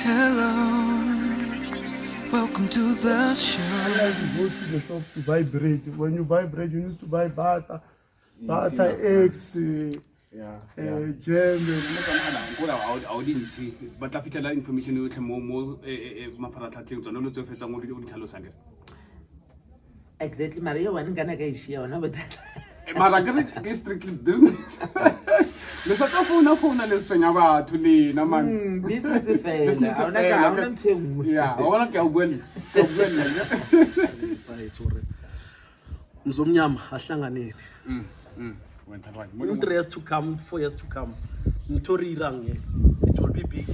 Hello, welcome to the show. Unlike you go to the shop to buy bread. When you buy bread, you need to buy butter, eggs, jam. But I feel like information you can more mafaratlhatlheng tsona lo tse fetsang o di tlhalosa ke Exactly, Maria. When can I get share on with that? mara ke strictly business le sa tsafuna le swenya batho le na man Business fail. Business I fail, want okay. to tell you. yeah ona ke a buela Mzomnyama ahlanganeni. wena right In 3 years to come, 4 years to come, Mtori Range, it will be big.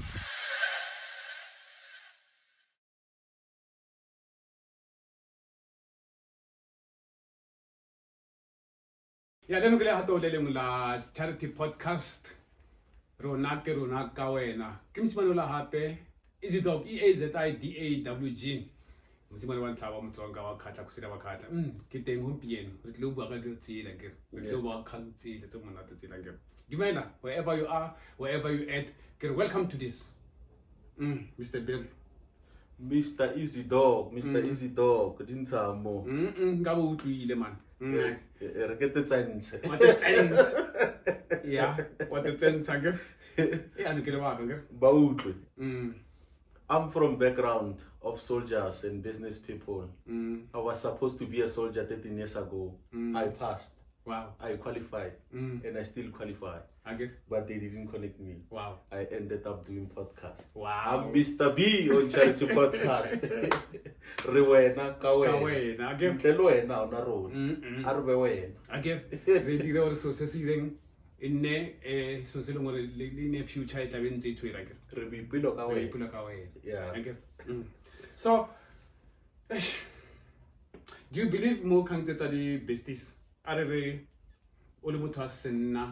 ya le nokele hato le leng la charity podcast rona ka wena ke msimane la hape Izidog EAZIDAWG msimane wa ntlaba motsonga wa khatla ku sira wa khatla ke teng gompieno re tle o bua ka ditsela ke re tle o bua khantsile tse monate tsela ke dumela wherever you are wherever you at ke welcome to this Mr. Bill Mr. Easy Dog, Mr. Easy Dog, Dintsamo. nga bo utlwile man Rekete tsantse. what the tent yeah what the tent ke ya no ke le ba ka ke Ba utlwe. I'm from background of soldiers and business people. I was supposed to be a soldier 13 years ago. I passed. wow I qualified. And I still qualify. okay But they didn't connect me. wow I ended up doing podcast. wow I'm Mr. B on Charity Podcast. Re wena ka ka wena. wena ke Ntle le wena ona rona. A re be wena. okay re dire gore so se se ireng nne so se le ngore le ne future e tla be ntse tshwera ke Re boipelo ka re wena. ipula ka wena Yeah. okay so do you believe mo kang tsa di besties are re o le motho a senna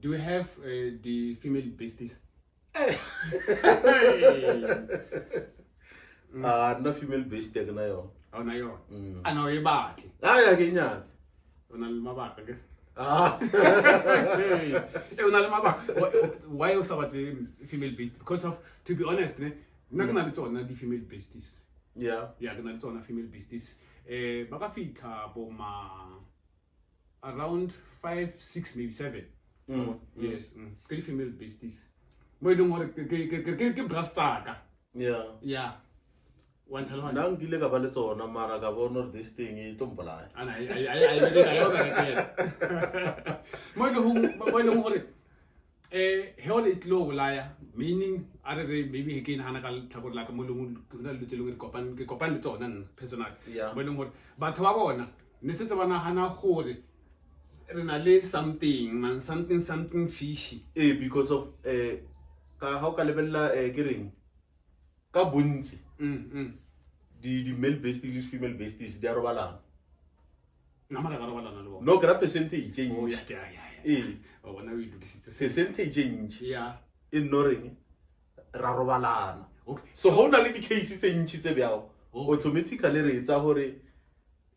do you have the female besties No female based ke na yo. a ona yo ana o e batle Aya ke nyana. ona le mabaka ke Ah. una le mabaka why o sa batle female besties because of to be honest ne nna ke na le tsona di female besties Yeah. ya ke na le tsona female besties ba ka fitlha bo ma around 5 6 maybe 7 yes ke di female besties mo e leng gore ke brastaka Yeah. yeah one time one Nang gile ka ba le tsona mara ka bona re this thing e tombolaya. ana I mo e leng gore he o le tlo bolaya meaning are re maybe he ke hana ka tlhakore la ka mo leng go na le tselo ke kopane le tsona nna personal Yeah. mo e leng gore batho ba bona ne setse ba nagana gore re na le something fishy Because of ka how ka lebella ke reng ka bontsi di male based le female based di a robalana. na mara ga re balana le bona No gra percentage e oh ntsi. yeah o bona o idukisitse se Percentage e ntsi. yeah E no reng ra robalana. okay So ho na le di cases tse ntsi tse bjao. Okay. Automatically re etsa hore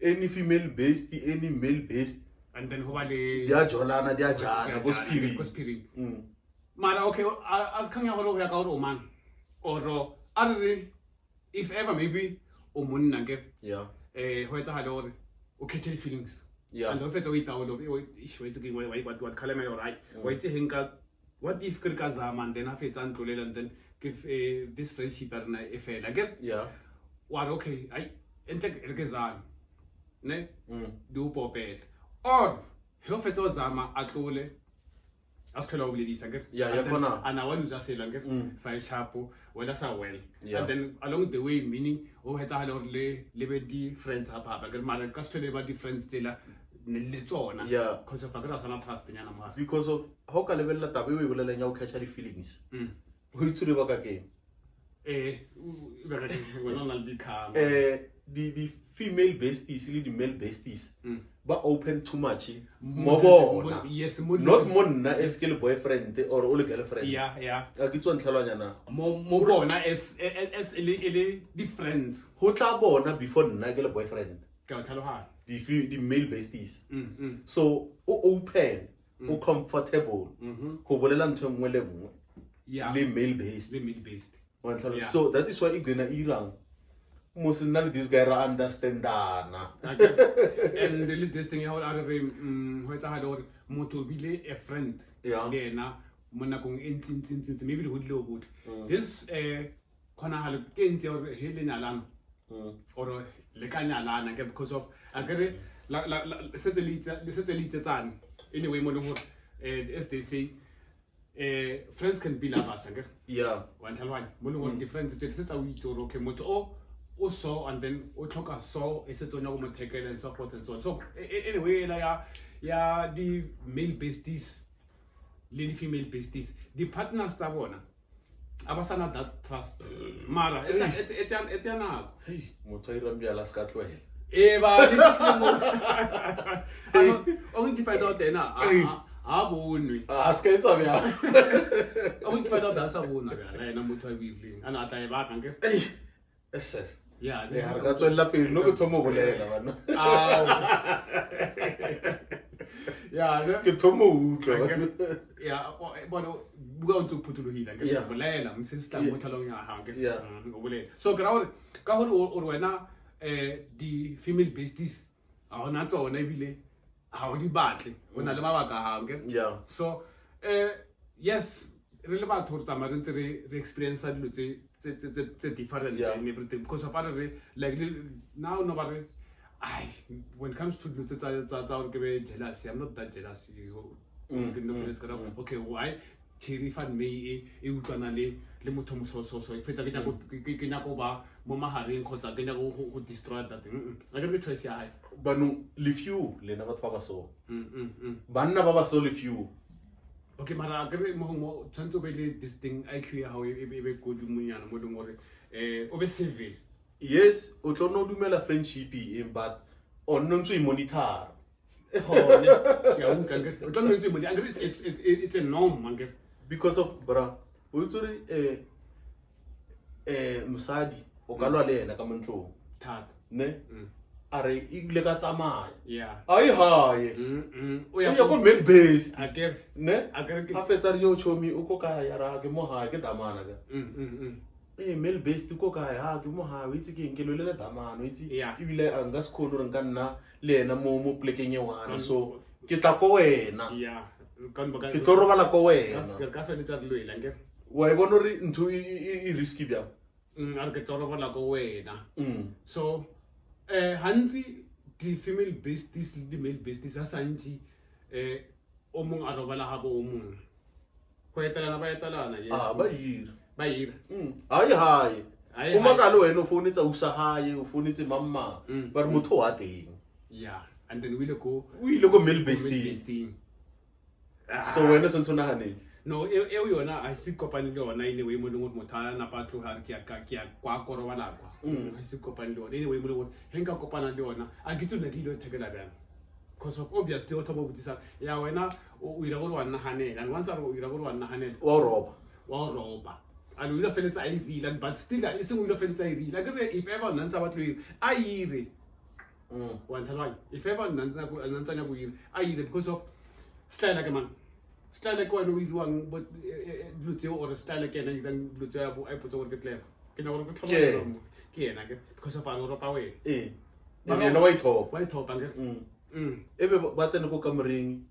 any female based any male based and then ho ba le di a jolana di a jana go spirit. go spirit mara okay as khanya gore o ya ka gore o man or are if ever maybe o monna ke Yeah. ho etsa hale gore o catch feelings Yeah. and o fetsa o itaolo o ishwetse ke what kalema yo right wa itse henka what if ke ka zama and then a fetsa ntlolela and then give this friendship arna e fela ke Yeah. wa okay ai ente re ke zana ne di o popela or he o fetsa o zama a tlole a se tlhola o boledisa ke Yeah, ya khona. ana wa luza sela ke file sharp wela sa well Yeah. and then along the way meaning o hetsa hale hore le be di friends ha papa ke mara ka se tlhole ba di friends tsela ne le tsona Yeah. because of akere sana trust nyana mo Because of how ka lebella tabe we bolela nya o catch the feelings. Ho itsure ba ka ke. ba ka wena na le di khama The female besties le the male besties ba open too much mo bona. yes Not monna as ke le boyfriend or o le girlfriend. yeah A ke tswa ntlhalanyana. mo bona as ele di friends Ho tla bona before nna ke le boyfriend. ka o tlhalohana The male besties. So o open, o comfortable. Ho bolela ntho e nngwe le nngwe. yeah Le male based. le mid based Yeah. So that is why igcina irang must not this guy ra understandana. And the this thing how are ho etsa hale hore motho bile a friend Yeah. le ena mo nakong e ntsi maybe le hodile good this khona hale ke ntse hore he le nyalana or le ka nyalana ke because of akere la setse le itsetsane anyway mo le hore as they say friends can be lovers akere Yeah. one tell mo le hore difference tse setsa o itse hore okay motho o saw and then o tlhoka saw e setse o nya go mo tackle and so forth and so on. So anyway la ya the male besties le di female besties the partners tsa bona abasana that trust mara it's yana Hey, motho ira mbyala ska tlwela. ba di o ngi find out ena a bonwe Ska etsa bya. o ngi find out da sa bona ga ena motho a buileng ana tla e ba kanke Hey. SS. yeah Le har ka tswella pele no go thomo bolela bana. yeah Ke thomo utlwa. yeah bona bua ntse phuthulohile ke Yeah. bolela msista mo thalong ya hanke Yeah. go bolela so ke ra hore ka hore o wena di female besties a hona tsona ebile ha o di batle o na le mabaka hanke Yeah. so yes re le batho re tsamaya re ntse re experience dilo tse different Yeah. and everything because of other like now nobody when it comes to dilo tsa hore ke be jealous I'm not that jealous okay why Cherry fan me e utlwana le motho mososo e fetsa ke nyako ba mo mahareng khotsa ke nyako go destroy that thing I get choice ya hae Banu le few le na batho ba ba so. Banna ba ba so le few. okay mara ke mo tshwantse be le this thing IQ ya hao e be good munyana mo ding gore o be civil Yes, o tlo no dumela friendship in but on no ntse i monitor. It's a norm man Because of bra. O tsore mosadi o ka lwa le ena ka montlo. thata Ne? Are ile ka tsamaya. yeah Ai hae. o Ya go male based. akere Ne? akere A fetsa re yo chomi o ko ka ya ra ke mo ha ke damana ka. Male based ko ka ya ke mo ha o itse ke nkelo le damana o itse Yeah. e bile a nga sekolo re nka nna le ena mo plekeng e wana so ke tla ko wena yeah kan ba ke tlo robala ko wena ka feletsa dilo ile ngere wa e bona re ntho e risky bya a re ke toro bona go wena so hantsi di female besties le di male besties a santsi o mong a robala ha bo o mong go etelana ba etelana yes ba ira ba ira ai hae Ai, o makale wena o founetsa usa hae o founetse mamma ba re motho wa teng yeah and then we go o ile go male male based besting so wena sentse na haneng no e yona a se kopane le yona anyway mo lengwe motho a napa tloga ke ya kwa korobala kwa a se kopane le yona anyway mo lengwe henka kopana le yona a ke tsone ke ile thekela bjang because of obviously o thobo botisa ya wena o ira go rwana hanela and once o ira go rwana hanela wa roba wa roba and we don't feel it's a real but still I say we don't feel it's a real like if ever nantsa batho a ire one time if ever nantsa nya go ire a ire because of style like man style like when we do but blue or style like and then blue bo I put over the clever ke na go thola ke ena ke because of our ropa we ba yena wa ithopa why top and ebe ba tsene go kamoreng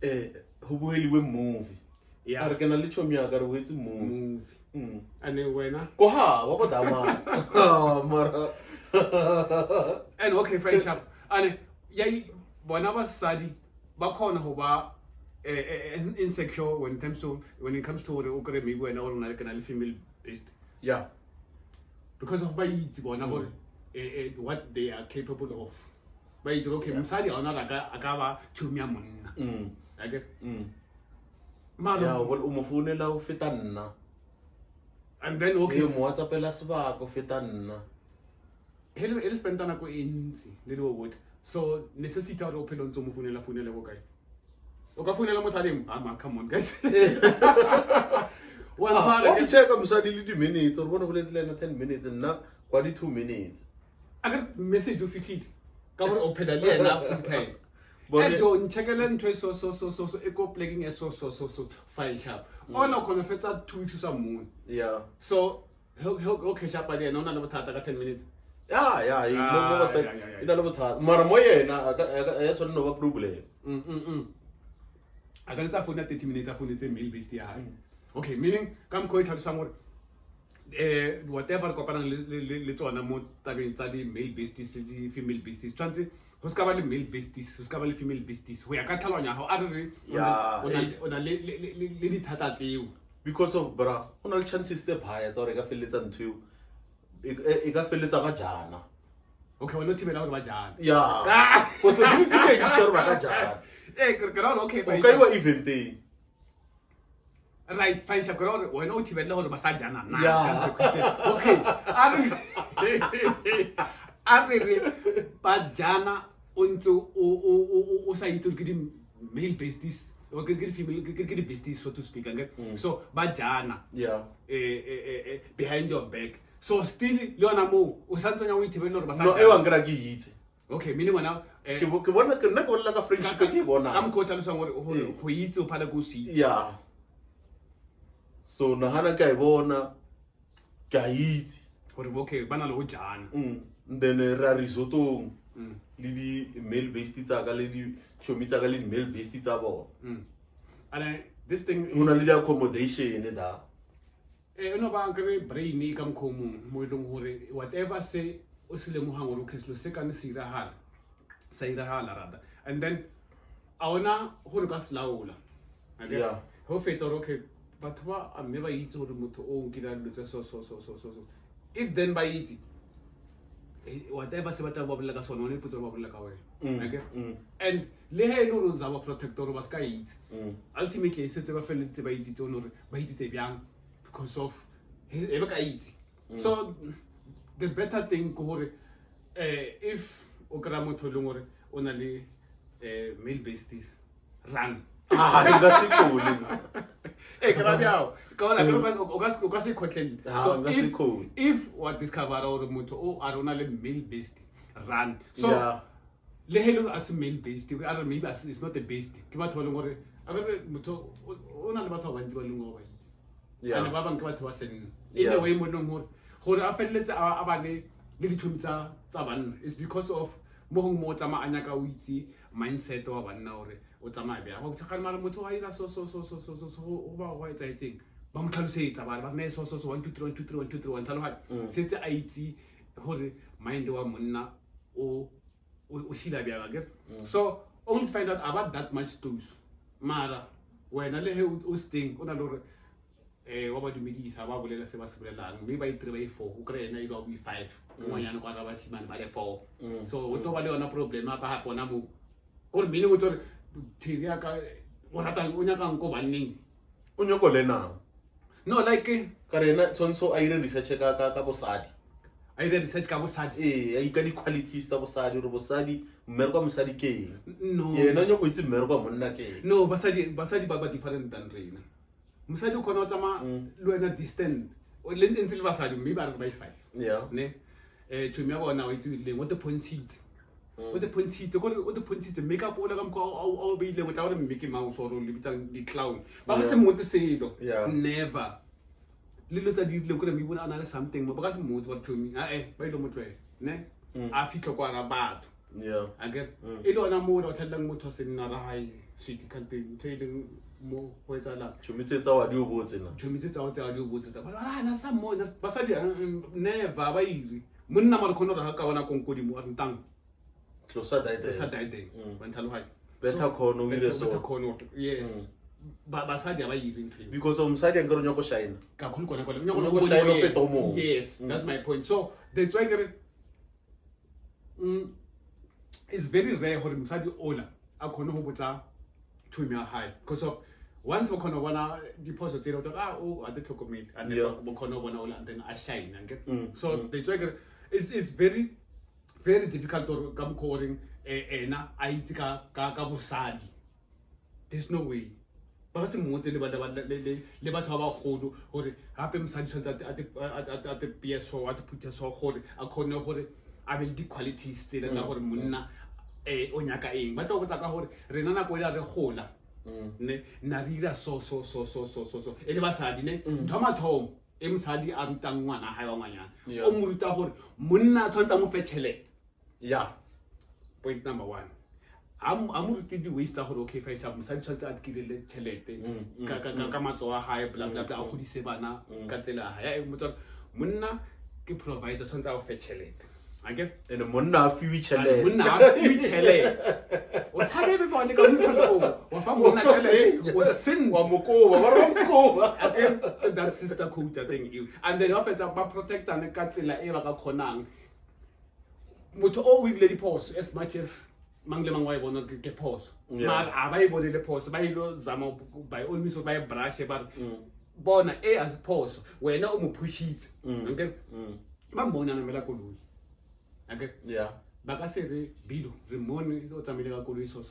go bueliwe movie yeah a re ke na le chomi ya ka re wetse movie move and then when ko ha wa bodama mara and okay friendship and yeah bona basadi ba khona go ba insecure when it comes to the okre maybe when or na le female based yeah because of by itse bona gore what they are capable of by itse okay msadi ona aka ba chumya monna ake ya o mo founela o feta nna and then okay mo WhatsAppela sebaka o feta nna hele spendana ko entsi le lo what so necessity gore o phelo ntse mo founela go kae o ka founela motho a leng come on guys one time o check mosadi le di minutes o bona go letse lena 10 minutes nna kwa di 2 minutes aka message o fitlhile ka gore o phela le ena full time Bone- John checkele ntho e so e ko plugging so file sharp ona khona fetsa 2 weeks sa moon yeah so okay sharp ale no na le bothata ka 10 minutes yeah mo ba sa yeah. ina le bothata mara mo yena ya tshwana no ba problem a ka letsa phone ya 30 minutes a phone tse mail based ya hae okay meaning kam ko tlhalosa ngore whatever kopanang le tsona mo tabeng tsa di male besties le di female besties tshwantse ho ska ba le male besties ho ska ba le female besties ho ya ka tlhalwanya ha a re ona le dithata tseo because of bra ona le chances tse phaya tsa hore ka felletsa ntho e ka felletsa ba jana okay wena thibela hore ba jana yeah possibility ke ke tshwara ba ka jana ke ra okay o ka iwa eventing right fine sha ke ra wena o thibela hore ba sa jana na Yeah. that's the question okay a re ba jana o ntse o sa itse ke di male besties o ke di female ke di besties so to speak so ba jana yeah behind your back so still le yona mo o santsanya o ithibela hore ba sa no e wa ngira ke itse okay meaning wena ke bona ke nna ke bona ka friendship ke bona ka mo tlhalosa gore go itse o phala go se yeah so nahana ka e bona ka itse gore okay bana le go jana then ra risotong le di male based tsa ka le di chomi tsa ka le di male based tsa bona and this thing una le di accommodation da no ba nkre brain e ka mkhomo mo ileng hore whatever se o se lemohang gore okay selo se ka ne se irahala rata and then a ona gore ka slaula Yeah. ho fetsa gore okay batho ba a mme ba itse gore motho o nkila letse so if then ba itse whatever se batla ba bolela ka sona one ipotsa ba bolela ka wena okay and le he no roza ba protector ba ska itse ultimately se tse ba feletse ba itse tsone gore ba itse byang because of e ba ka itse so the better thing ko gore if o kra motho le ngore o na le male besties run nga sikole ke ba byao ka ona o ka se khotlele so nga sikole if what discover or motho o a rona le male based run so yeah le hello as male based I don't maybe as it's not the based ke batho ba leng gore a re motho o na le batho ba bantsi ba leng go bantsi yeah ba bang ke batho ba senna Yeah. in the way mo leng gore a felletse a ba le dithomi tsa banna is because of mo tsamaanya ka o itse mindset wa banna hore o tsamaya bya go tsaka mara motho wa ira so o ba go etsa etseng ba mo tlhalosetsa ba ne so 1 2 3 1 2 3 1 2 3 1 tlhaloga setse a itse hore mind wa monna o shila bya ga so only find out about that much those mara wena le he o sting ona lo wa ba dumedisa ba bolela se ba se bolelang mme ba itre ba e 4 o kre ena e ba 5 mo nyane kwa ra ba shimane ba le 4 so o to ba le ona problem apa ha bona mo gore mine go tore thiri ya ka o rata o nya ka nko banning o nyoko lena no like ka rena tsonso a ire research ka bosadi I did research ka bosadi a ika di qualities tsa bosadi re bosadi mmere kwa mosadi ke no yena nyoko itse mmere kwa monna ke no basadi ba different than rena mosadi o khona o tsama le wena distant o le ntse le basadi mme ba re ba 5 yeah ne tshumi ya bona o itse le mo the pointshitse o the pointshitse gore o the pointshitse makeup o la ka mko o be ile mo tla gore Mickey Mouse o le bitsang di clown ba se motse selo Yeah. never le lotsa di le gore me bona ana le something mo ba ka se motse wa tshumi ba ile motho ne a fitlo kwa ra batho yeah a get e le ona mo o tlhallang motho se nna ra hai sweet canteen tele mo ho etsa la chomitsetsa wa di o botse na tshometse tsa o tsa di o botse ta ba na sa mo ba sa di never ba iri monna ma re khona ra ka bona konkodi mo a ntang closer die sa there die ba nthalo hai better khono ile so better kono yes ba sa di ba iri ntwe because umsadi angero nyoko shine ka khulu kona kona Nyako shine o feta o mong. yes that's my point so that's why it's very rare hore msadi ola a khona ho botsa thumi ya high because of once o khona bona deposit tsela o a the tlhokomedi and then Yeah. o khona bona ola and then a shine so that's why it's very very difficult to ka mkhoring ena a itse ka bosadi there's no way ba se motse le batho ba godo hore hape msadi tshwantse a te PSO a te putha so gore a khone gore a be le di qualities tsela tsa gore monna o nyaka eng ba tlo botsa ka gore rena nako ile re gola ne na re dira so e le basadi ne ntho mathomo e mosadi a rutang ngwana hae wa ngwanyana o mo ruta gore monna tshwantsa mo fe tšhelete point number 1 I'm di ways tsa gore okay fa isa mosadi tshwantse a kirele tšhelete ka matso a hae bla bla bla a godise bana ka tsela ya monna ke provider tshwantse a fe tšhelete ake ene monna a fiwe tšhelete o sabe be bone ka motho o fa monna tšhelete o sin wa mokoba ba re mokoba ake that sister code that thing you and then of ba protectane ka tsela e ba ka khonang motho o weekly pause as much as mangle mangwa bona ke pause mal aba e bone le pause ba ilo zama by all means ba brush ba bona e as pause wena o mo pushitse okay ba mbona na mela koloi okay ba ka se re bilo re mone o tsamile ka koloi so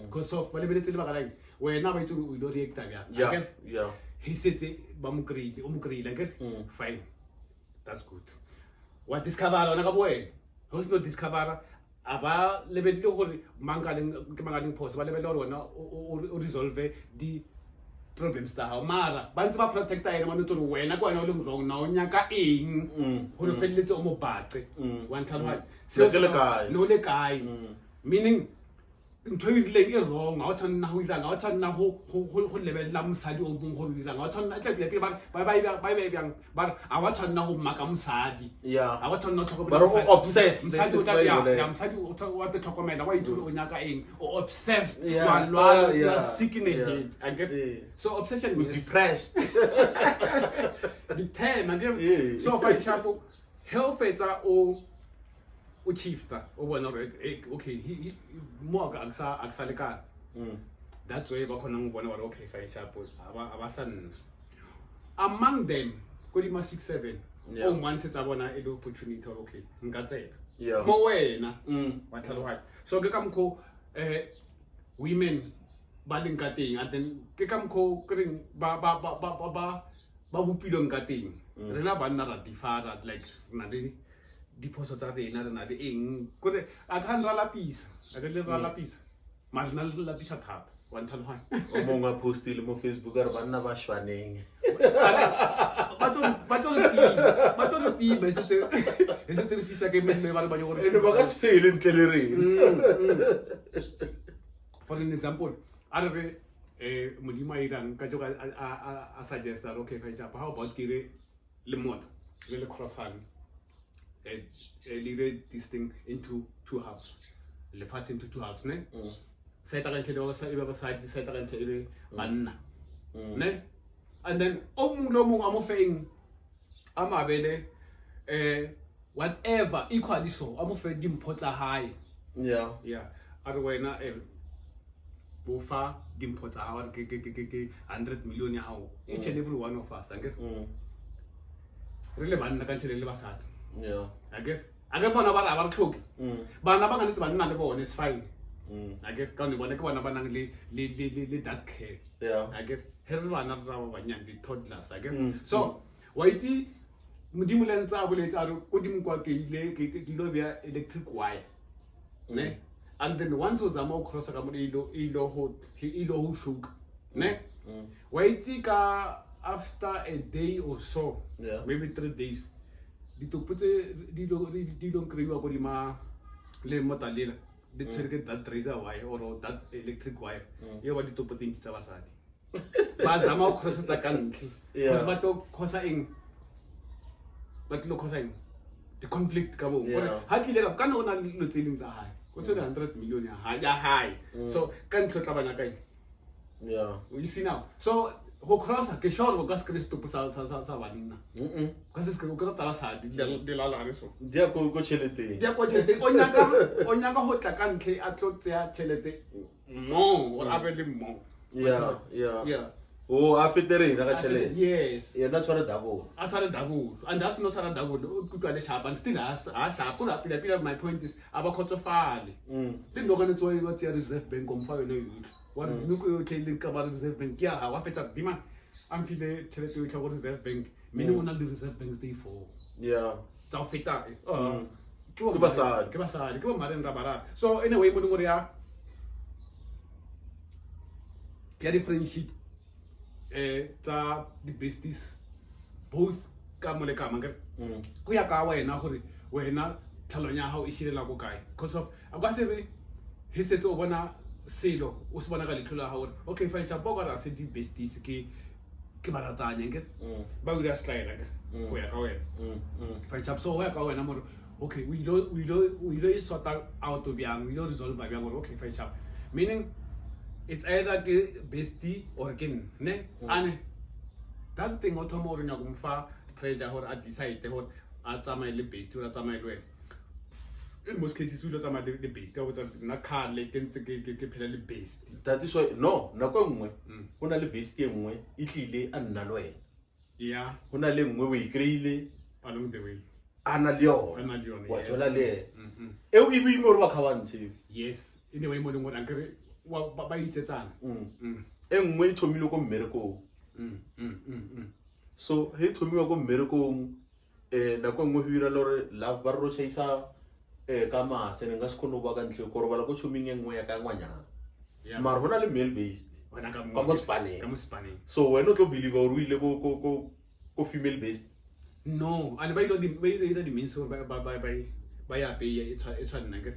because of ba lebeletse le ba ka wena ba itse o ilo reacta bya okay he setse ba mo kreile o mo kreile okay fine that's good what discover ona ka boe who's not discover aba lebelele gore mangaleng pause ba lebelele gore wena o resolve di problems ta ha mara ba ntse ba protecta ene mane tsone wena kwa wena o le wrong na o nyaka eng gore feleletse o mo batse one time right no le kae meaning ntho e rileng e wrong ga o tshwanna go irang ga o tshwanna go lebelela mosadi o bong go irang ga o tshwanna tla pele ba bang ba a wa tshwanna go maka mosadi a wa tshwanna go ba re o obsessed mosadi o te tlhokomela wa itse o nyaka eng o obsessed wa lwa you are sick in the head I get so obsession is depressed the time and so fa chapo health etsa o chifta o bona okay he mo ga aksa le ka that's why ba khona ngibona gore okay fa chapo aba san among them go di ma 6 7 o one setsa bona e le opportunity okay nka tsela mo wena wa tlhaloganya so ke ka mkho women ba leng ka teng and then ke ka mkho kring ba bopilong ka teng rena ba nna ra different like na le diphoso tsa rena re na le eng kore a ka nra lapisa a ka le ra lapisa marina le lapisa thata wa nthaloganya o mongwe a postile mo Facebook a re banna ba shwaneng ba tlo le tiba e setse re fisa ke mme ba le banye gore ene ba ka se phele ntle le rena for an example a re modimo a irang ka joka a suggest that okay fa japa how about kire le moto le croissant leave this thing into two halves le fats into two halves ne sa ta kantle le sa ba side sa ta kantle ebe banna ne and then o mong a mo feng a mabele whatever equally so a mo fe dimpho tsa hae a re wena bo fa dimpho tsa hae ke 100 million ya hao each and every one of us ake re le banna kantle le basadi ake bona ba ra tlhoki bana ba ngane tse ba nna le bone is fine ake ka ne bona ke bona ba nang le that care ake here bana ra ba banyane di toddlers ake so wa itse modimo le ntse a boletse a re go dimkwa ke ile ke dilo bya electric wire ne and then once was amo cross ka mo ilo ho shook ne wa itse ka after a day or so maybe 3 days di toputse di lo kreiwa go di ma le motalela di tshereke that razor wire or that electric wire ye ba di toputse nkitsa basadi ba zama go cross tsa ka ntle ba to khosa eng ba tlo khosa eng the conflict ka bo ha tlile ka no na lo tseleng tsa hae go tsela 100 million ya high so ka ntlo tla bana kae you see now so go crossa ke sure go ka skristo sa banna ka se skristo ka tsala sa di la la so dia go chelete o nyaka ho tla ka ntle a tlo tseya chelete no or abele mo oh a fiterena ka chelete yes yena tshwara double and that's not a double o kutwa le sharp and still a sharp pula pila my point is aba khotsofale le no gane tsoe ba tsia reserve bank komfa yona yona wa nuko yo tlile ka ba reserve bank ya ha wa fetsa dima am file chelete yo tla go reserve bank mine ona le reserve bank stay for tsa feta Ke basadi. Ke basadi, ke bo mmareng ra barata. So anyway mo dingwe ya di-friendship tsa di-besties both ka mo le ka mang go ya ka wena gore wena tlhalong ya gago e šilela ko kae because of a ka se re he setse o bona selo o se bona ka letlho la gago gore okay fa example ka ra se di-besties ke baratanya ke ba o dira slide ke go ya ka wena fa example so go ya ka wena more okay we lo sort out to byang we lo resolve byang gore okay fa example meaning it's either ke bestie or ke ne ane that thing o thoma gore nya go mfa pressure gore a decide gore a tsamaye le bestie or a tsamaye le wena in most cases we lo tsamaye le bestie o tsa na khale ke ntse ke phela le bestie that is why no nako nngwe go na le bestie nngwe e tlile a nna le wena yeah go na le nngwe o e kreile along the way ana le yona wa tswela le e o ibe mo re ba khabantshe yes anyway mo lengwe a kere ba itsetsana e nngwe e thomile ko mmerekong so he thomiwa ko mmerekong nako nngwe ho ira lore love ba ro chaisa ka mase ne nga se khone ba ka ntle ko robala ko tshoming engwe ya ka ngwanyana mara hona le male based wena ka mo Spaneng so when wena o tlo believe o ruile ko female based no and ba ilo di means ba ya pay e tshwana ke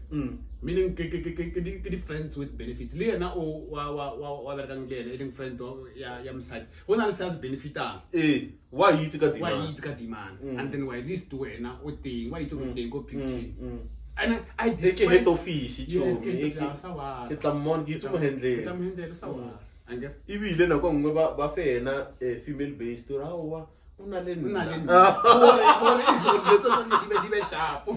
meaning ke di friends with benefits le yena o wa berekang le yena e leng friend ya msadi ona le sales benefitang wa itse ka demand and then why least wena o teng wa itse go teng go picture and I ke head office yes ke tla mmon ke itse mo handle sawa anga ibile nako nngwe ba fena female based ra wa una le nna di be sharp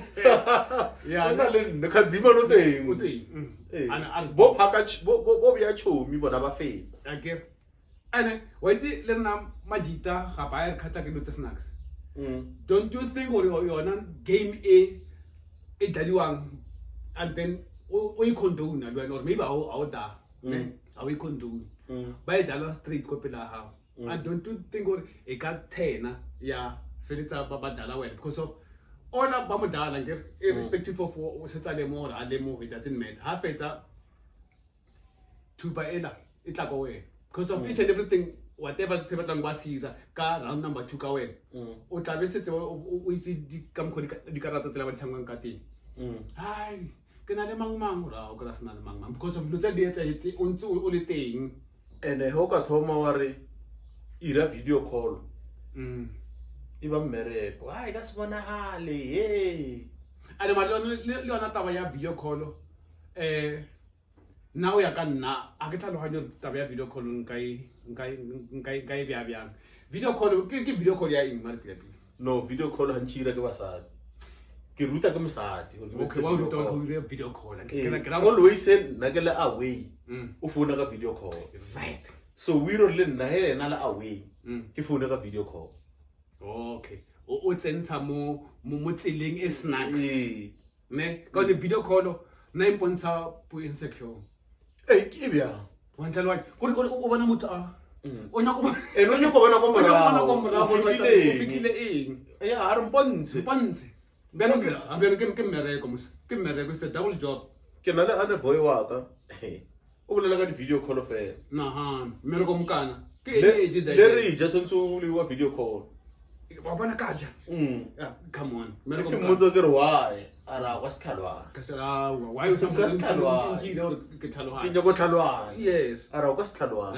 yeah una le nna khadima no teng ana bo package bo bya chomi bona ba fe anga ane wa itse le nna majita ga ba e khata ke lotse snacks don't you think or yona game e dadiwang and then o I condone na or maybe a da ne a we condone ba e dala straight ko pela ha and don't you think or e ka 10 ya felitsa ba dala wena because of all ba mo dala ngere irrespective of o setsa le mo a le mo it doesn't matter ha fetsa to ba ela e tla go wena because of each and everything whatever se batlang ba sira ka round number 2 ka wena o tla be setse o itse di ka mkhodi di karata tsela ba di tshangwang ka teng hai ke na le mangmang ra o ka sena le mangmang because of lotsa di etsa etse o ntse o le teng ene ho ka thoma wa re ira video call iba mmereko hai ka se bona hale ane malone le yona taba ya video call now ya ka nna a ke tlhaloganya taba ya video call nkai bya video call ke video call ya eng mara pila no video call hanchira ke basadi ke ruta ke mosadi okay wa ruta go dira video call ke always say na ke le away o phone ka video call right so we ro le nna he na le away ke phone ka video call okay o tsentsa mo tseleng e snacks ne ka di video call na impontsha po insecure ke bya wa ntlalwa o bona motho a o nya go no nya go bona go mora o fitlile eng ya a re mpontshe beno ke mmereko it's a double job ke na le ane boy wa ka o bolela ka di video call fe nahan mmereko mokana ke le re ja sonso le wa video call ba bona kaja come on mmereko ke motho ke re why ara wa skhalwa ka sala why o something ke thalwa ke nyo go thalwa yes ara o ka skhalwa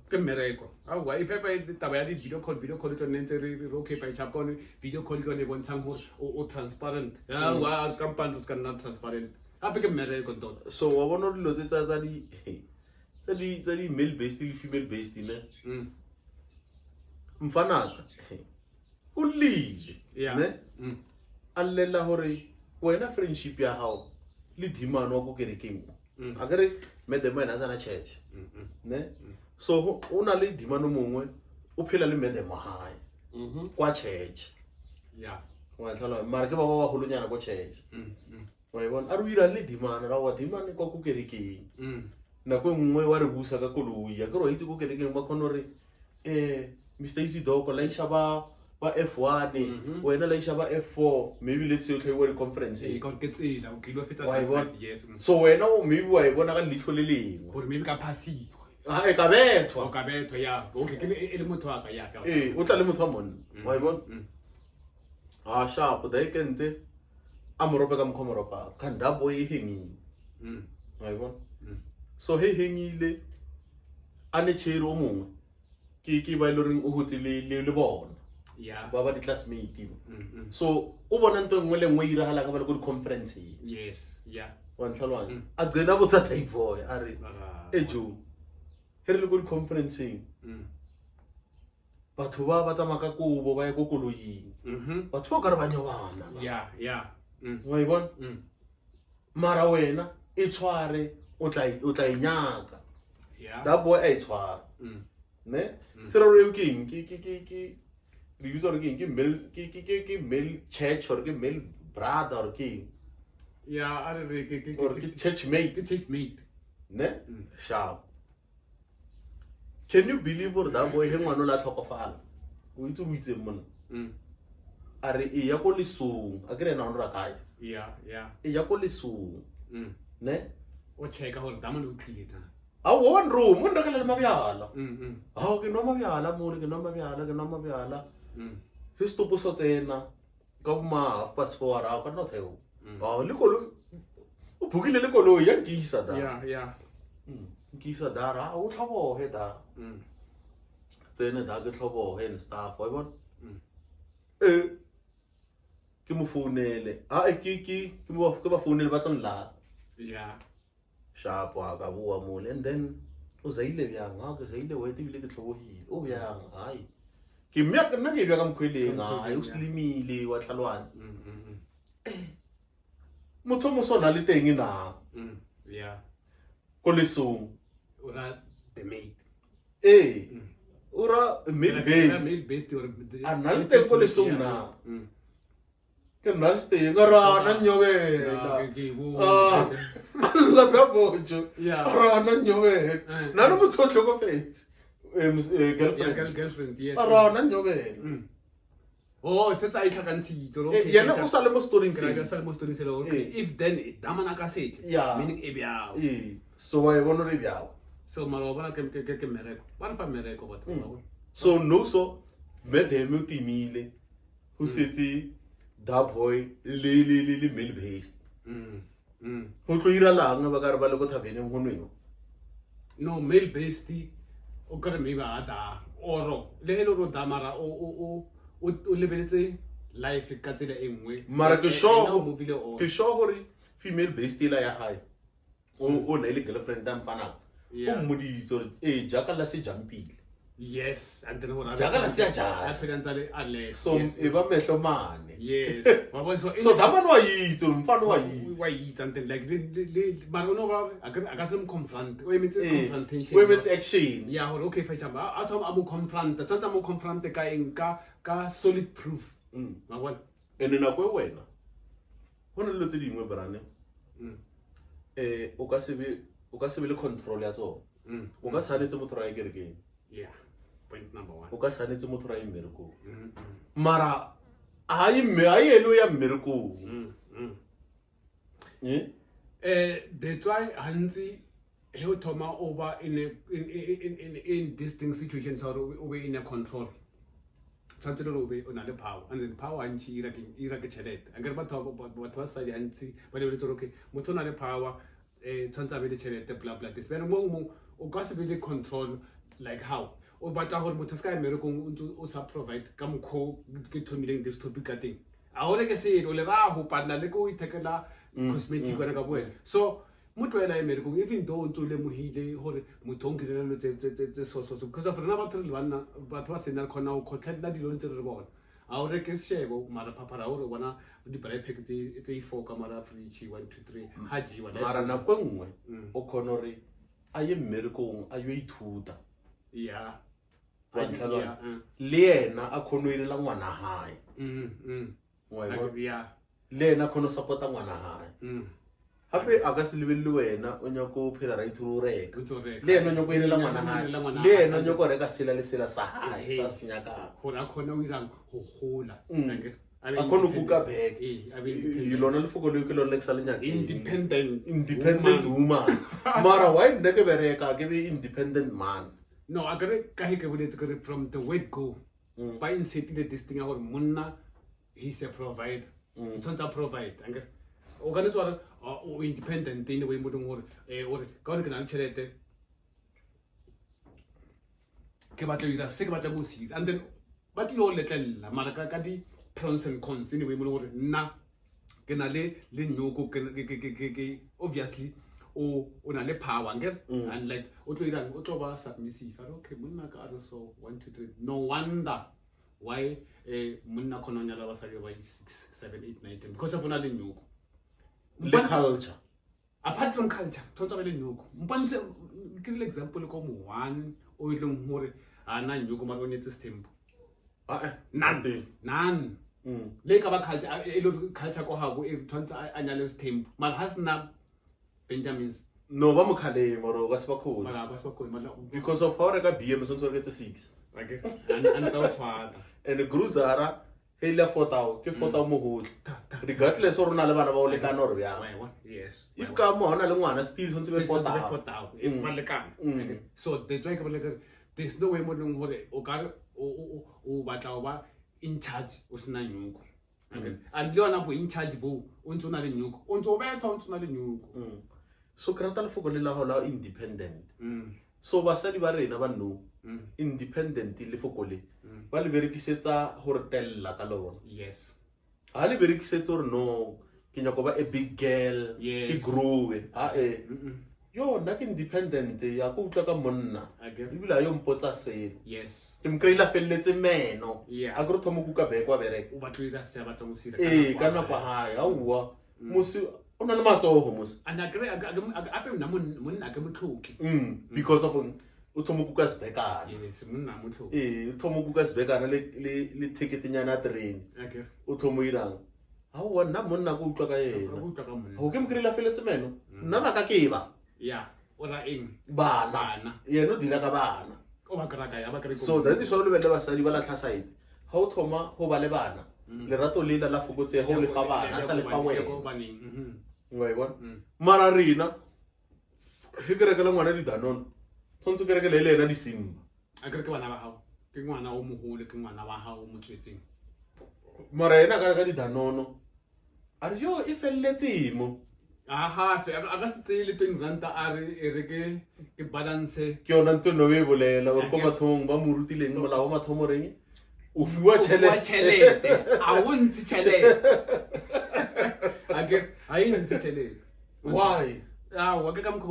ke mmereko awa if ever taba ya di video call to nentse re okay fa chap kone video call go ne bontshang gore o transparent wa company ska nna transparent ape ke mmereko tot so wa bona dilo tsa di male based le female based ne mfanaka o lile ne allela hore wena friendship ya hao le dimano wa go kerekeng a kere medemo ena tsana church ne so una le dimano mongwe o phela le medemo hae kwa church yeah wa tlhala mara ke ba holonyana kwa church wa bona a re ira le dimano ra wa dimane kwa go kerekeng nako nngwe wa re busa ka koloi ya ke ro itse go kerekeng ba khona re Mr. Isidoko la ishaba ba F1 wena la isha ba F4 maybe let's say o tlhaiwa di conference Wa bona? yes. So wena o maybe wa e bona ka leitlho le lengwe Or maybe ka passing. e ka bethwa O ka betho ya. Okay, ke le motho wa ka ya ka. o tla le motho wa monna wa e bona sharp da ikente a morope ka mkhomoropa ka ndabo e hengile wa e bona so he hengile a ne tshero o mongwe ke ba ile reng o hotse le bona Yeah. ba di classmate so o bona nto engwe le ngwe ira hala ka ba le go di conference Yes, yeah. wa ntlhalwana a gcina botsa type boy a re jo he re le go di conferenceng batho ba tsamaya ka kobo ba ye go koloing batho ba ka re ba nyobana Yeah. wa e bona mara wena e tshware o tla inyaka Yeah. that boy a e tshwara ne serero eo ke eng ke re bitsa gore ke male church or ke male brother or ke eng Yeah, I or ke church mate mate. ne sharp can you believe gore that boy he ngwana o la tlhokofala o itse o itseng monna a re e ya ko lesong a kere ena o ra kae Yeah. e ya ko lesong ne O check out daman o tlile na. a one room o ndakela le mabyala ke nwa mabyala mone ke nwa mabyala he stopo so tsena ka boma 4:30 ra ka no theo le kolo o phukile le kolo ya nkisa da Yeah. nkisa da ra o tlhobohe da tsene da ke tlhobohe and stuff wa bona ke mo founele ke ba founele ba tla Yeah. sharp wa ka bua mole and then o zaile byang ke zaile wa itibile ke tlhobohile o byang hai ke mmya nna ke bya ka mkhweleng ai o slimile wa tlhalwana motho mo sona le teng na Yeah. ko lesong Ora the mate. ora mid base Male based or a na le teng ko lesong na ke nna steng ra na nyobela alla da bojo ra na nyobela na no motho tlhokofetse girlfriend, yes. ra na nyobela Oh, since I tlhakantshitse yena o sa le mo storing ke sa le mo storing se okay. If then damana ka setse meaning e byao. So wa e bona re byao So mara bona ke mereko. Ba fa mereko batho ba bona. so no so me dem o timile ho setse da boy le male based ho tlo ira lang ba ka re ba le go thabeneng go nweng No, male based o ka re me ba da oro le hele ro da mara o lebeletse life ka tsela e nngwe mara ke sure gore female based la ya hae o na ile girlfriend am fana o mmoditse jaka la se jumpile yes and then what jaka la se a jaka so e ba mehlo mane yes so daman wa itse mfana wa itse wa itse and then like but no ba aka se confront o emetse confrontation we emetse action yeah okay fa chamba a thoma a mo confront tsantsa mo confront ka eng ka solid proof ma bona ene na go wena hona le tse dingwe brane o ka se be le control ya tsona o ka sanetse motho ra e kerekeng yeah point number 1 o ka sanetse motho ra e mmereko mara ai elo ya mmereko they try hansi he o thoma over in this thing situations or we in a control tshwantse le robe o na le power and then power ntši ira ke tšhelete ankere batho ba sadi gantsi ba lebeletse gore okay motho o na le power tshwantse a be le tšhelete bla bla this bene mongwe o ka se be le control like how o batla gore motho se ka mmerekong o ntse o sa provide ka mokgwa ke thomileng this topic ka teng a gone ke selo le ra go patla le ke o ithekela cosmetic wena ka boena so motho ena mmerekong even though o ntse o lemohile gore motho o nkirela dilo tse so because of rena batho le banna batho ba sena kgona go kgotlhelela dilo ntse re re bona a o re ke shebo mara phapara o re bona di-braai pack tse 4 ka mara fridge 1 2 3 ha jiwa mara nako nngwe o kgona gore a ye mmerekong a yo ithuta le yena a kgona o irela ngwana hae le yena a kgona o support-a ngwana hae hape a ka se lebelle wena o nyaka go phela right through reka O ntso reka. le ena o nyaka go irela ngwana Irela ngwana hae le hae. ena o nyaka go reka sela le sela sa hae Hey. sa se nyakang Gore a khone o irang go gola. Mm. A be a kgone go independent. kuka back A be lona lefoko leo ke lone le ke sa le nyakeng independent woman mara why nna ke bereka ke be independent man No, I got it. Kahi ke boletse gore from the word go. Ba insetile this thing gore monna he's a provider. Tshwantse a provide. Ange o ka ntswa o independent in the way mo ding gore or ka gore ke na le tšhelete ke batla go dira se ke batla go se dira and then ba tlile go letlelela mara ka di pros and cons anyway mo gore nna ke na le nyoko ke obviously o na le power and like o tlo ba submissive okay monna ka re so 1 2 3 no wonder why monna khona nyala basadi ba 6 7 8 9 10 because of ona le nyoko le culture apart from culture tshwantse ba le nyoko mponse ke le example ko mo one o ileng hore ana nyoko mara o netse stempo none le ka ba culture e lo culture ko ha go e tshwantse a nyale stempo mara has na Benjamins no ba mo khaleng mara o ka se ba khona mara ba se khona mara because of how reka BM so ntse re ke 6 okay and tsa o tshwana and Gruzara hele 4000 ke 4000 mo go regardless o rona le bana ba o le kana re bya yes if ka mo hona le ngwana still so ntse be 4000 ba le kana so that's why ke ba le there's no way mo ding hore o ka o batla o ba in charge o sena nyoko and le yona bo in charge bo o ntse o na le nyoko o ntse o betha o ntse o na le nyoko so ke rata lefoko le la go la independent so basadi ba rena ba no independent lefoko le ba le berekisetsa go re tella ka lona yes ha le berekisetsa gore no ke nyako ba a big girl ke grow yo nna ke independent ya go utlwa ka monna ebile yo mpotsa selo yes ke mkreila felletse meno a go re thomo kuka bekwa bereka o batlo ira se batla mo sira ka nna kwa hae a uwa musi o na le matsogo musi and ape nna monna ke motlhoki because of o thomo kuka sibekana yes monna motlhoki o thomo kuka sibekana le ticketnyana train o thomo irang ha uwa nna monna go utlwa ka yena o ke mkreila felletse meno nna ba ka ke ba ora eng bana yena o dira ka bana o ba kraka ya ba kraka so that is all le basadi ba la tlhaside ha o thoma go ba le bana lerato le la fokotse go le fa bana sa le fa wena ngwa bona mara rena he ke rekela ngwana di danono tsontse ke rekela le ena di simba a ke bana ba hao ke ngwana o mogolo ke ngwana wa hao mo tswetseng mara ena ka di danono are yo e felletse mo aha fe aga se tsele 20 ranta a re ke balance ke yona ntwe no be bolela o ko bathong ba mo rutileng molao mathomo reng o fiwa chelete a o ntse chelete ake a ntse chelete why wa ke ka mkho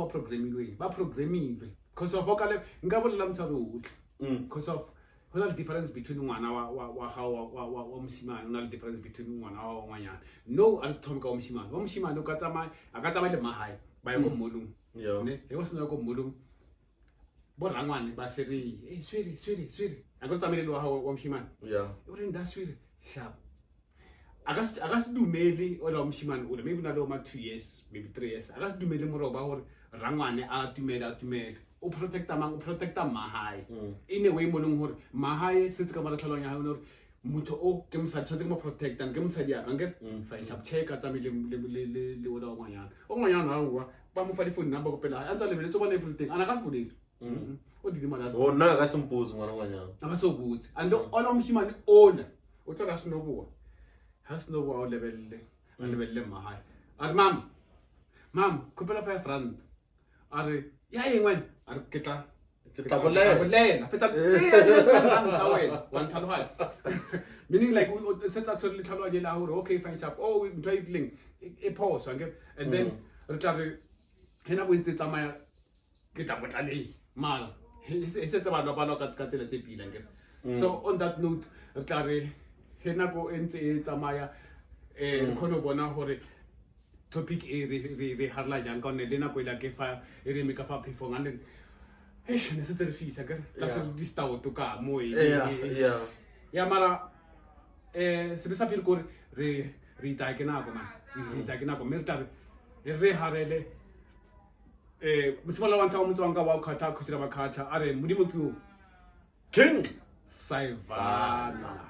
ba programming because of okale nka bolela mtsalo utle because of hona le difference between ngwana wa mosimane hona le difference between ngwana wa ngwanyana no a thomka wa mosimane o ka tsamaya le mahae ba ye go mmolong ne he go sena go mmolong bo rangwane ba feri swiri a go tsamaya le wa mosimane o re nda swiri sharp aga se dumele o la mosimane o le maybe na le ma 2 years maybe 3 years aga se dumele moro ba gore rangwane a tumele o protecta mahae in a way mo leng hore mahae se tsaka mara tlhalong ya ha hore motho o ke mosadi tshwantse ke mo protecta ke mosadi ya nge fa sharp check a tsamile le ola o ngwanyana ha uwa ba mo fa di phone number go pela a ntse le bele tsona everything ana ka se bolele o di dimana o nna ka sempozi ngwana ngwanyana aka so good and ola moshimane ona o tla se no bua ha se no bua o lebelle mahae a mam kopela 5 rand are ya engwen are ke tla bolela fetsa one time meaning like since I totally tell you la hore okay fine sharp oh we try it e pause and then re tla re hena bo ntse tsamaya ke tla botlale mara e se tsa ba ka tsela tse pila so on that note re tla re hena go ntse e tsamaya khono bona hore topic e re harla jang ka ne le na go ila ke fa e re meka fa phefong and then ne se tse re fisa ka la se di stawo to ka mo ya mara se be sa phele gore re ita ke nako man re ita ke nako me re tla re harele mosimola wa ntlha o motswang ka wa o kgatha khutira ba kgatha a re modimo ke o King Saivana.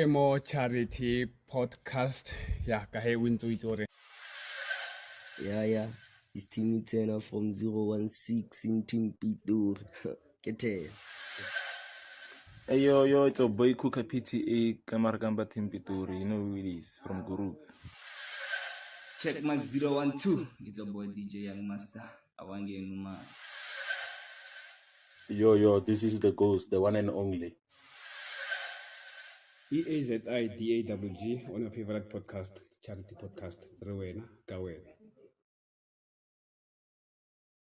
Mo charity podcast ya ka he wintso itore Yeah. It's Timmy Turner from 016 in Team Pitur. Get it. Hey yo, it's your boy Kuka PTA Kamargamba Team Pitori. You know who it is from Guru. Check Max 012. It's your boy DJ Young Master. I want to get new master. Yo, this is the ghost, the one and only. EAZIDAWG, one of your favorite podcast, charity podcast. Rowena, Gawena.